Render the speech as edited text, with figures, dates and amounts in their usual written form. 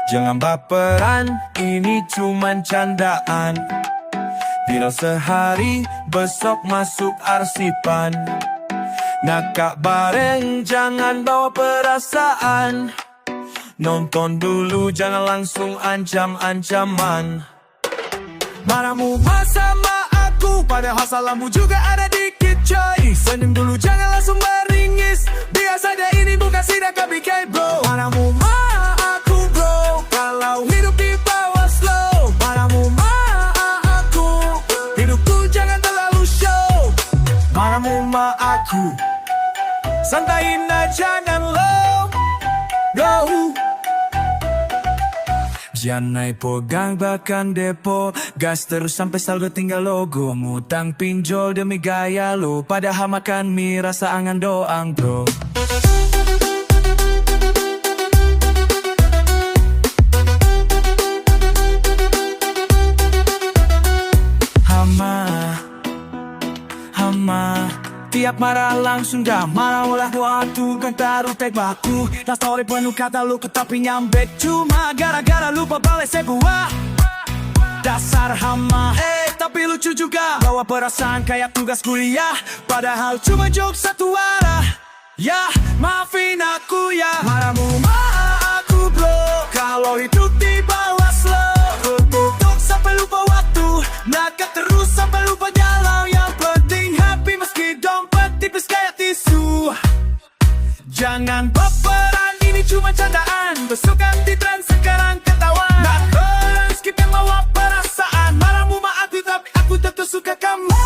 Jangan baperan, ini cuman candaan. Viral sehari, besok masuk arsipan. Nakak bareng, jangan bawa perasaan. Nonton dulu, jangan langsung ancam-ancaman. Marahmu sama aku, padahal salahmu juga ada dikit coy. Senyum dulu, jangan langsung meringis. Biasa saja ini bukan sidang KBK bro. Marahmu aku bro, kalau hidup di bawah slow. Marahmu aku, hidupku jangan terlalu show. Marahmu aku, santain aja jangan low. Go. Janai pegang bahkan depo, gas terus sampai selalu tinggal logo. Ngutang pinjol demi gaya lo, padahal makan mie rasa angan doang bro. Hama tiap marah langsung dah marah olah waktu kan taruh tag baku. Tak story penuh kata lu tapi nyampe cuma gara-gara lupa bales sebuah. Dasar hama, tapi lucu juga bawa perasaan kayak tugas kuliah. Padahal cuma joke satu arah. Ya, maafin aku ya. Marahmu aku bro, kalau hidup di bawah slow. Tutup sampai lupa waktu, nakal terus sampai lupa jalan. Yang penting happy meski dompet tipis kayak tisu. Jangan baperan, ini cuma candaan. Besok ganti tren, sekarang ketahuan. Nak skip yang bawa perasaan. Marahmu aku tapi aku tetap suka kamu.